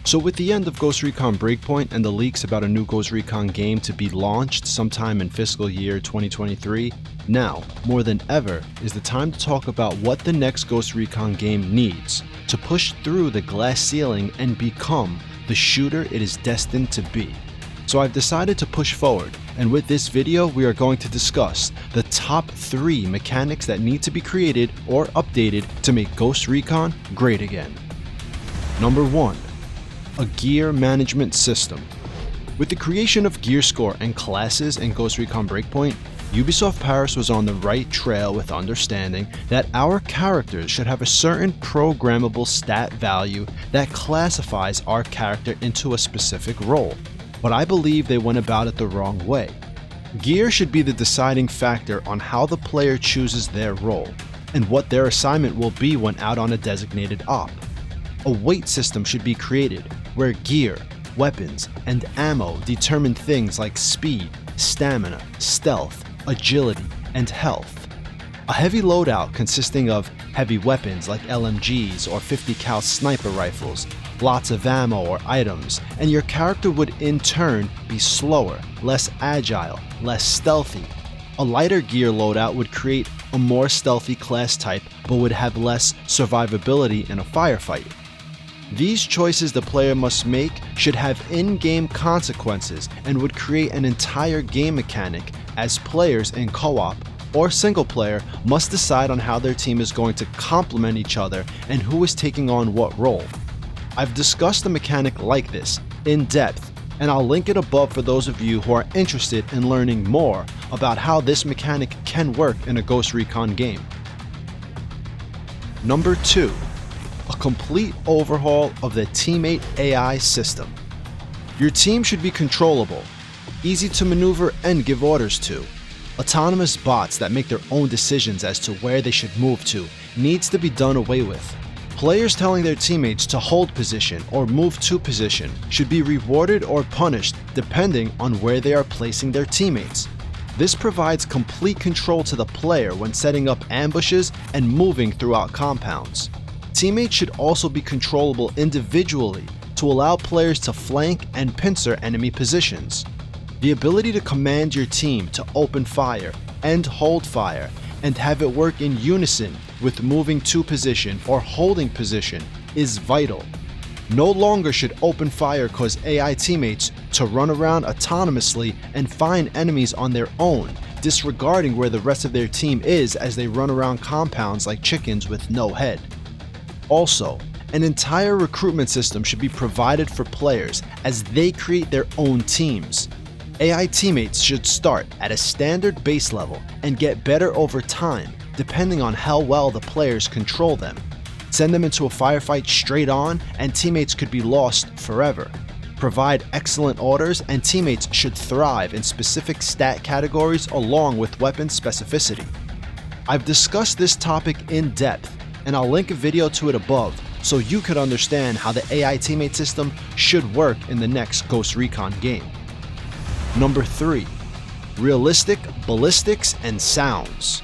So with the end of Ghost Recon Breakpoint and the leaks about a new Ghost Recon game to be launched sometime in fiscal year 2023, now, more than ever, is the time to talk about what the next Ghost Recon game needs to push through the glass ceiling and become the shooter it is destined to be. So I've decided to push forward, and with this video we are going to discuss the top 3 mechanics that need to be created or updated to make Ghost Recon great again. Number 1. A gear management system. With the creation of gear score and classes in Ghost Recon Breakpoint, Ubisoft Paris was on the right trail with understanding that our characters should have a certain programmable stat value that classifies our character into a specific role. But I believe they went about it the wrong way. Gear should be the deciding factor on how the player chooses their role, and what their assignment will be when out on a designated op. A weight system should be created, where gear, weapons, and ammo determine things like speed, stamina, stealth, agility, and health. A heavy loadout consisting of heavy weapons like LMGs or 50 cal sniper rifles, lots of ammo or items, and your character would in turn be slower, less agile, less stealthy. A lighter gear loadout would create a more stealthy class type but would have less survivability in a firefight. These choices the player must make should have in-game consequences and would create an entire game mechanic, as players in co-op or single player must decide on how their team is going to complement each other and who is taking on what role. I've discussed a mechanic like this in depth, and I'll link it above for those of you who are interested in learning more about how this mechanic can work in a Ghost Recon game. Number 2. A complete overhaul of the teammate AI system. Your team should be controllable, easy to maneuver and give orders to. Autonomous bots that make their own decisions as to where they should move to needs to be done away with. Players telling their teammates to hold position or move to position should be rewarded or punished depending on where they are placing their teammates. This provides complete control to the player when setting up ambushes and moving throughout compounds. Teammates should also be controllable individually to allow players to flank and pincer enemy positions. The ability to command your team to open fire and hold fire and have it work in unison with moving to position or holding position is vital. No longer should open fire cause AI teammates to run around autonomously and find enemies on their own, disregarding where the rest of their team is as they run around compounds like chickens with no head. Also, an entire recruitment system should be provided for players as they create their own teams. AI teammates should start at a standard base level and get better over time depending on how well the players control them. Send them into a firefight straight on and teammates could be lost forever. Provide excellent orders and teammates should thrive in specific stat categories along with weapon specificity. I've discussed this topic in depth, and I'll link a video to it above so you could understand how the AI teammate system should work in the next Ghost Recon game. Number 3. Realistic ballistics and sounds.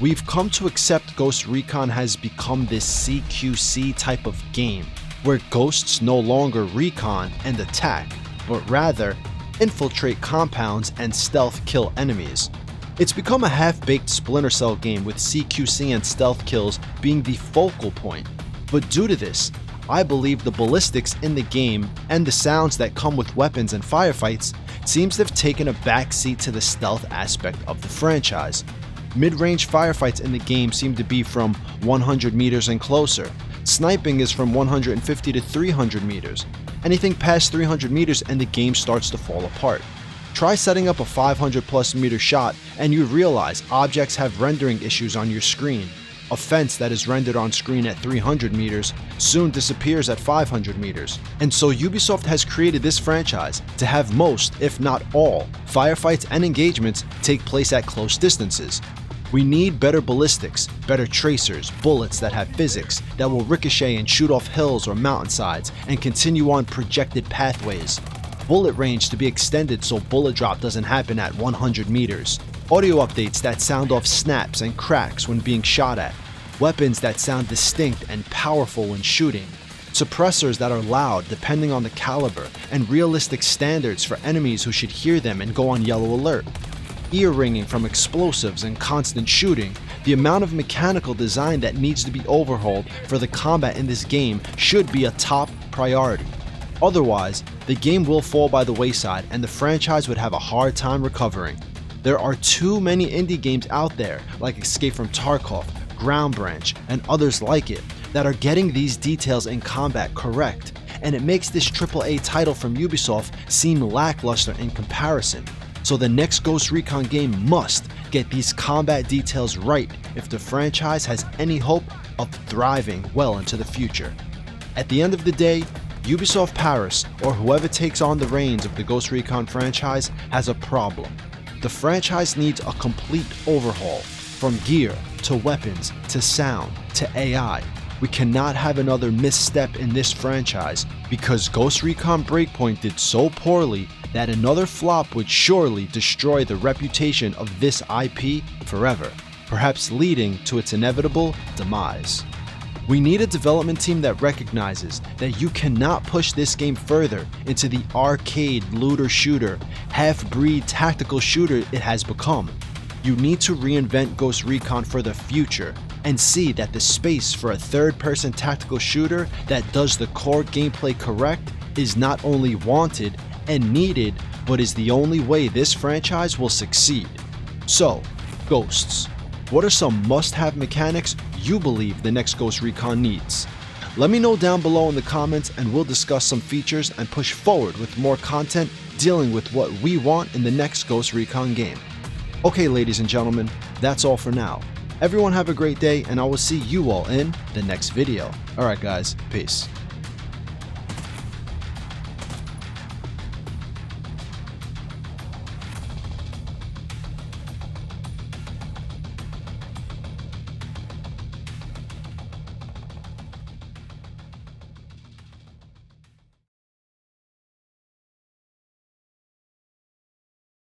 We've come to accept Ghost Recon has become this CQC type of game, where ghosts no longer recon and attack, but rather infiltrate compounds and stealth kill enemies. It's become a half-baked Splinter Cell game with CQC and stealth kills being the focal point. But due to this, I believe the ballistics in the game and the sounds that come with weapons and firefights seems to have taken a backseat to the stealth aspect of the franchise. Mid-range firefights in the game seem to be from 100 meters and closer. Sniping is from 150 to 300 meters. Anything past 300 meters and the game starts to fall apart. Try setting up a 500 plus meter shot and you realize objects have rendering issues on your screen. A fence that is rendered on screen at 300 meters soon disappears at 500 meters. And so Ubisoft has created this franchise to have most, if not all, firefights and engagements take place at close distances. We need better ballistics, better tracers, bullets that have physics that will ricochet and shoot off hills or mountainsides and continue on projected pathways. Bullet range to be extended so bullet drop doesn't happen at 100 meters. Audio updates that sound off snaps and cracks when being shot at. Weapons that sound distinct and powerful when shooting. suppressors that are loud depending on the caliber, and realistic standards for enemies who should hear them and go on yellow alert, ear ringing from explosives and constant shooting. The amount of mechanical design that needs to be overhauled for the combat in this game should be a top priority. Otherwise, the game will fall by the wayside and the franchise would have a hard time recovering. There are too many indie games out there, like Escape from Tarkov, Ground Branch, and others like it, that are getting these details in combat correct, and it makes this AAA title from Ubisoft seem lackluster in comparison. So the next Ghost Recon game must get these combat details right if the franchise has any hope of thriving well into the future. At the end of the day, Ubisoft Paris, or whoever takes on the reins of the Ghost Recon franchise, has a problem. The franchise needs a complete overhaul, from gear to weapons to sound to AI. We cannot have another misstep in this franchise because Ghost Recon Breakpoint did so poorly that another flop would surely destroy the reputation of this IP forever, perhaps leading to its inevitable demise. We need a development team that recognizes that you cannot push this game further into the arcade looter shooter, half-breed tactical shooter it has become. You need to reinvent Ghost Recon for the future and see that the space for a third-person tactical shooter that does the core gameplay correct is not only wanted and needed, but is the only way this franchise will succeed. So, Ghosts, what are some must-have mechanics you believe the next Ghost Recon needs? Let me know down below in the comments and we'll discuss some features and push forward with more content dealing with what we want in the next Ghost Recon game. Okay, ladies and gentlemen, that's all for now. Everyone have a great day and I will see you all in the next video. Alright guys, peace.